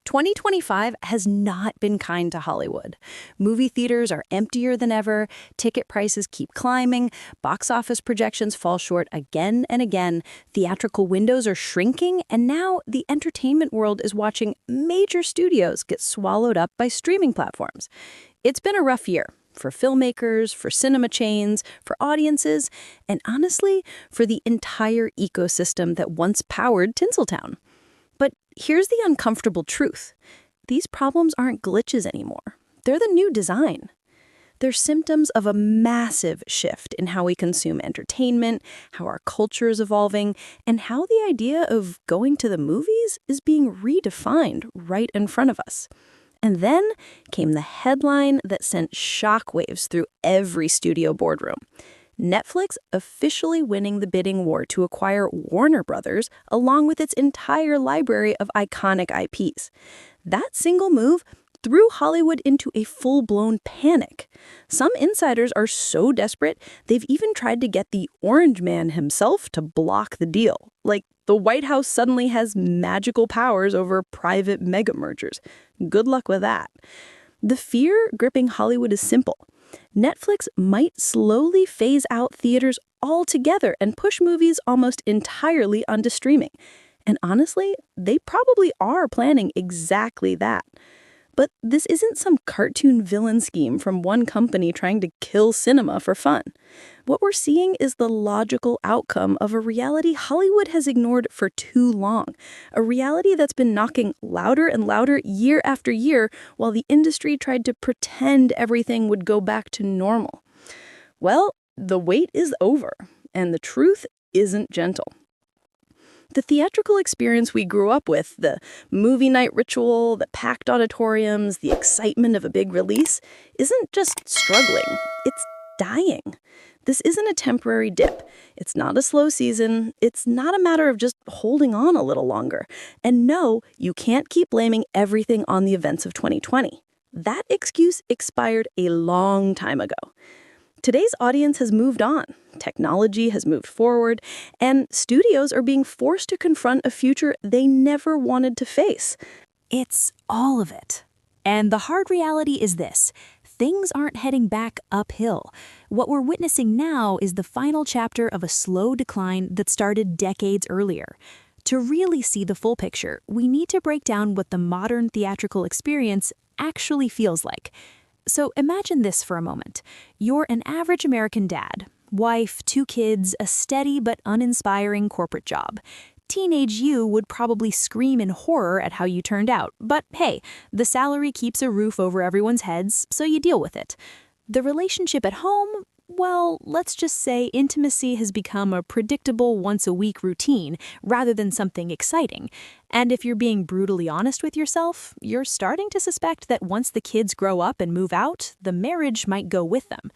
2025 has not been kind to Hollywood. Movie theaters are emptier than ever, ticket prices keep climbing, box office projections fall short again and again, theatrical windows are shrinking, and now the entertainment world is watching major studios get swallowed up by streaming platforms. It's been a rough year for filmmakers, for cinema chains, for audiences, and honestly, for the entire ecosystem that once powered Tinseltown. But here's the uncomfortable truth. These problems aren't glitches anymore. They're the new design. They're symptoms of a massive shift in how we consume entertainment, how our culture is evolving, and how the idea of going to the movies is being redefined right in front of us. And then came the headline that sent shockwaves through every studio boardroom. Netflix officially winning the bidding war to acquire Warner Brothers along with its entire library of iconic IPs. That single move threw Hollywood into a full-blown panic. Some insiders are so desperate, they've even tried to get the Orange Man himself to block the deal. Like, the White House suddenly has magical powers over private mega mergers. Good luck with that. The fear gripping Hollywood is simple. Netflix might slowly phase out theaters altogether and push movies almost entirely onto streaming. And honestly, they probably are planning exactly that. But this isn't some cartoon villain scheme from one company trying to kill cinema for fun. What we're seeing is the logical outcome of a reality Hollywood has ignored for too long, a reality that's been knocking louder and louder year after year while the industry tried to pretend everything would go back to normal. Well, the wait is over, and the truth isn't gentle. The theatrical experience we grew up with, the movie night ritual, the packed auditoriums, the excitement of a big release, isn't just struggling, it's dying. This isn't a temporary dip. It's not a slow season. It's not a matter of just holding on a little longer. And no, you can't keep blaming everything on the events of 2020. That excuse expired a long time ago. Today's audience has moved on, technology has moved forward, and studios are being forced to confront a future they never wanted to face. It's all of it. And the hard reality is this: things aren't heading back uphill. What we're witnessing now is the final chapter of a slow decline that started decades earlier. To really see the full picture, we need to break down what the modern theatrical experience actually feels like. So imagine this for a moment. You're an average American dad, wife, 2 kids, a steady but uninspiring corporate job. Teenage you would probably scream in horror at how you turned out, but hey, the salary keeps a roof over everyone's heads, so you deal with it. The relationship at home? Well, let's just say intimacy has become a predictable once-a-week routine rather than something exciting. And if you're being brutally honest with yourself, you're starting to suspect that once the kids grow up and move out, the marriage might go with them.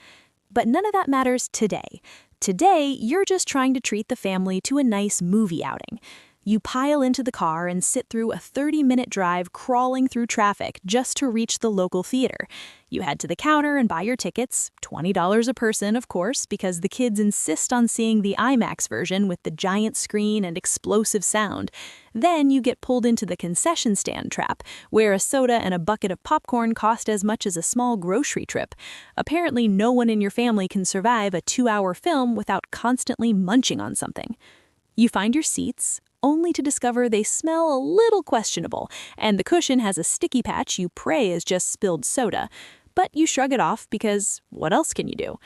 But none of that matters today. Today, you're just trying to treat the family to a nice movie outing. You pile into the car and sit through a 30-minute drive crawling through traffic just to reach the local theater. You head to the counter and buy your tickets, $20 a person, of course, because the kids insist on seeing the IMAX version with the giant screen and explosive sound. Then you get pulled into the concession stand trap, where a soda and a bucket of popcorn cost as much as a small grocery trip. Apparently, no one in your family can survive a 2-hour film without constantly munching on something. You find your seats, only to discover they smell a little questionable, and the cushion has a sticky patch you pray is just spilled soda. But you shrug it off because what else can you do?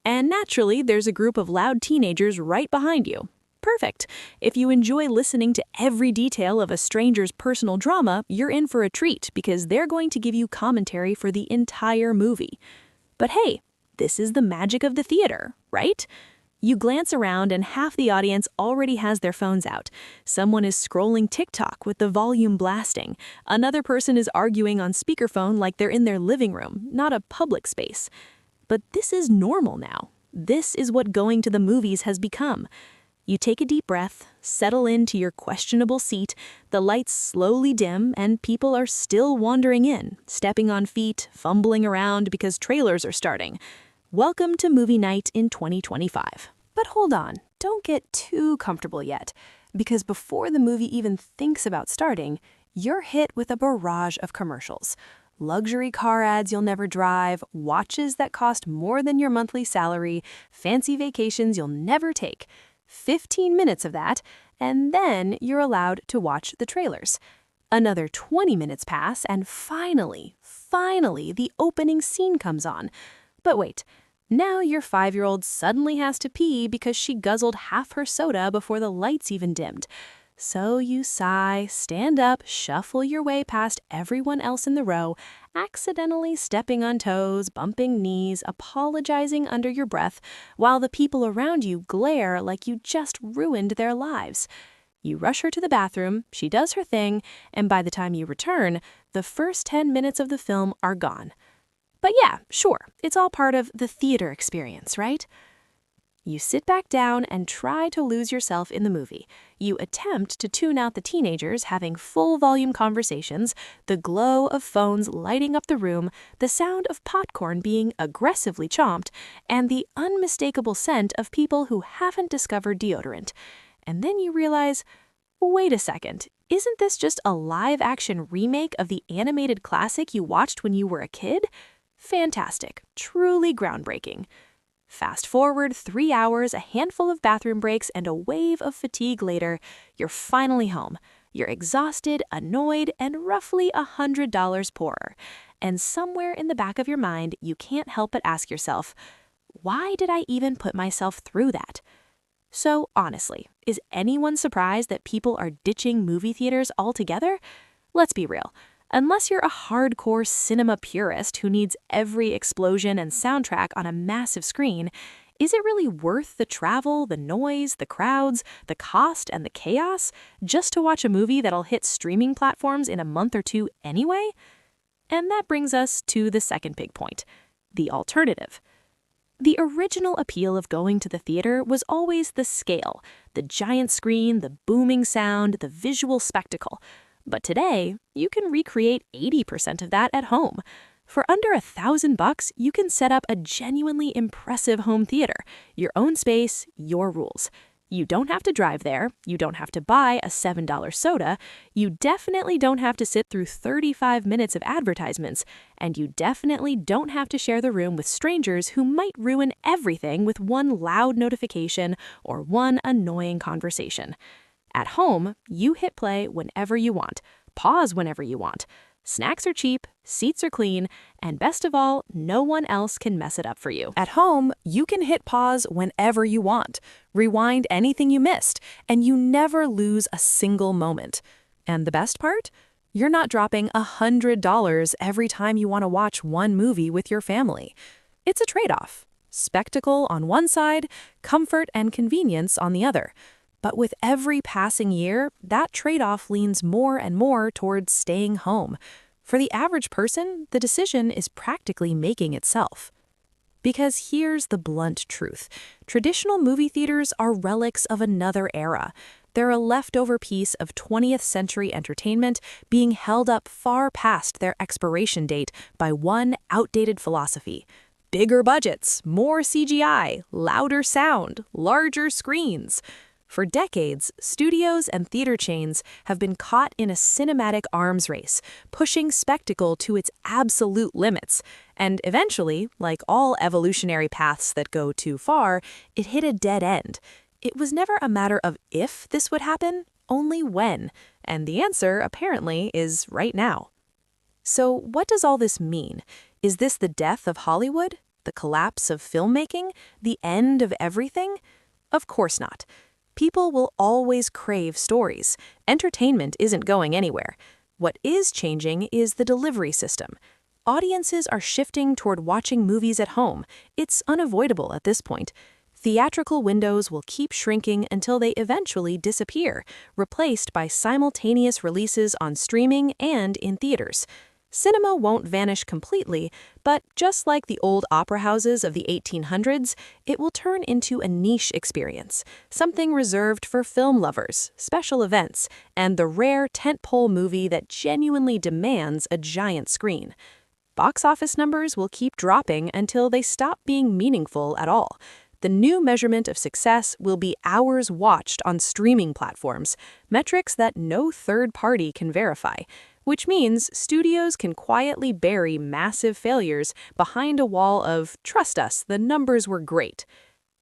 And naturally, there's a group of loud teenagers right behind you. Perfect. If you enjoy listening to every detail of a stranger's personal drama, you're in for a treat because they're going to give you commentary for the entire movie. But hey, this is the magic of the theater, right? You glance around and half the audience already has their phones out. Someone is scrolling TikTok with the volume blasting. Another person is arguing on speakerphone like they're in their living room, not a public space. But this is normal now. This is what going to the movies has become. You take a deep breath, settle into your questionable seat, the lights slowly dim, and people are still wandering in, stepping on feet, fumbling around because trailers are starting. Welcome to movie night in 2025. But hold on, don't get too comfortable yet, because before the movie even thinks about starting, you're hit with a barrage of commercials. Luxury car ads you'll never drive, watches that cost more than your monthly salary, fancy vacations you'll never take. 15 minutes of that, and then you're allowed to watch the trailers. Another 20 minutes pass, and finally, the opening scene comes on. But wait, now your 5-year-old suddenly has to pee because she guzzled half her soda before the lights even dimmed. So you sigh, stand up, shuffle your way past everyone else in the row, accidentally stepping on toes, bumping knees, apologizing under your breath, while the people around you glare like you just ruined their lives. You rush her to the bathroom, she does her thing, and by the time you return, the first 10 minutes of the film are gone. But yeah, sure, it's all part of the theater experience, right? You sit back down and try to lose yourself in the movie. You attempt to tune out the teenagers having full-volume conversations, the glow of phones lighting up the room, the sound of popcorn being aggressively chomped, and the unmistakable scent of people who haven't discovered deodorant. And then you realize, wait a second, isn't this just a live-action remake of the animated classic you watched when you were a kid? Fantastic, truly groundbreaking. Fast forward 3 hours, a handful of bathroom breaks, and a wave of fatigue later, you're finally home. You're exhausted, annoyed, and roughly $100 poorer. And somewhere in the back of your mind, you can't help but ask yourself, why did I even put myself through that? So honestly, is anyone surprised that people are ditching movie theaters altogether? Let's be real. Unless you're a hardcore cinema purist who needs every explosion and soundtrack on a massive screen, is it really worth the travel, the noise, the crowds, the cost, and the chaos just to watch a movie that'll hit streaming platforms in a month or two anyway? And that brings us to the second big point, the alternative. The original appeal of going to the theater was always the scale, the giant screen, the booming sound, the visual spectacle. But today, you can recreate 80% of that at home. For under $1,000, you can set up a genuinely impressive home theater, your own space, your rules. You don't have to drive there, you don't have to buy a $7 soda, you definitely don't have to sit through 35 minutes of advertisements, and you definitely don't have to share the room with strangers who might ruin everything with one loud notification or one annoying conversation. At home, you hit play whenever you want, pause whenever you want. Snacks are cheap, seats are clean, and best of all, no one else can mess it up for you. At home, you can hit pause whenever you want, rewind anything you missed, and you never lose a single moment. And the best part? You're not dropping $100 every time you want to watch one movie with your family. It's a trade-off. Spectacle on one side, comfort and convenience on the other. But with every passing year, that trade-off leans more and more towards staying home. For the average person, the decision is practically making itself. Because here's the blunt truth. Traditional movie theaters are relics of another era. They're a leftover piece of 20th century entertainment being held up far past their expiration date by one outdated philosophy. Bigger budgets, more CGI, louder sound, larger screens. For decades, studios and theater chains have been caught in a cinematic arms race, pushing spectacle to its absolute limits. And eventually, like all evolutionary paths that go too far, it hit a dead end. It was never a matter of if this would happen, only when. And the answer, apparently, is right now. So what does all this mean? Is this the death of Hollywood? The collapse of filmmaking? The end of everything? Of course not. People will always crave stories. Entertainment isn't going anywhere. What is changing is the delivery system. Audiences are shifting toward watching movies at home. It's unavoidable at this point. Theatrical windows will keep shrinking until they eventually disappear, replaced by simultaneous releases on streaming and in theaters. Cinema won't vanish completely, but just like the old opera houses of the 1800s, it will turn into a niche experience, something reserved for film lovers, special events, and the rare tentpole movie that genuinely demands a giant screen. Box office numbers will keep dropping until they stop being meaningful at all. The new measurement of success will be hours watched on streaming platforms, metrics that no third party can verify, which means studios can quietly bury massive failures behind a wall of, "Trust us, the numbers were great."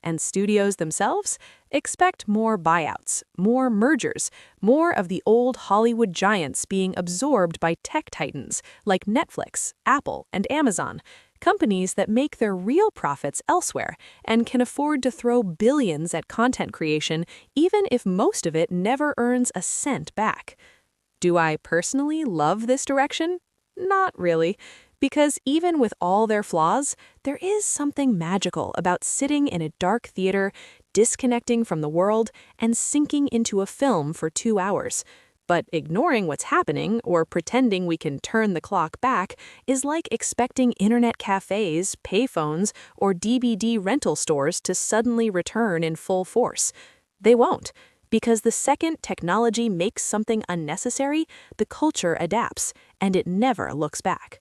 And studios themselves expect more buyouts, more mergers, more of the old Hollywood giants being absorbed by tech titans like Netflix, Apple, and Amazon, companies that make their real profits elsewhere and can afford to throw billions at content creation even if most of it never earns a cent back. Do I personally love this direction? Not really. Because even with all their flaws, there is something magical about sitting in a dark theater, disconnecting from the world, and sinking into a film for 2 hours. But ignoring what's happening or pretending we can turn the clock back is like expecting internet cafes, payphones, or DVD rental stores to suddenly return in full force. They won't, because the second technology makes something unnecessary, the culture adapts, and it never looks back.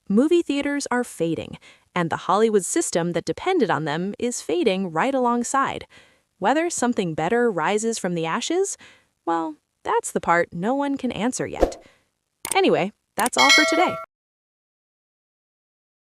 Movie theaters are fading, and the Hollywood system that depended on them is fading right alongside. Whether something better rises from the ashes? Well, that's the part no one can answer yet. Anyway, that's all for today.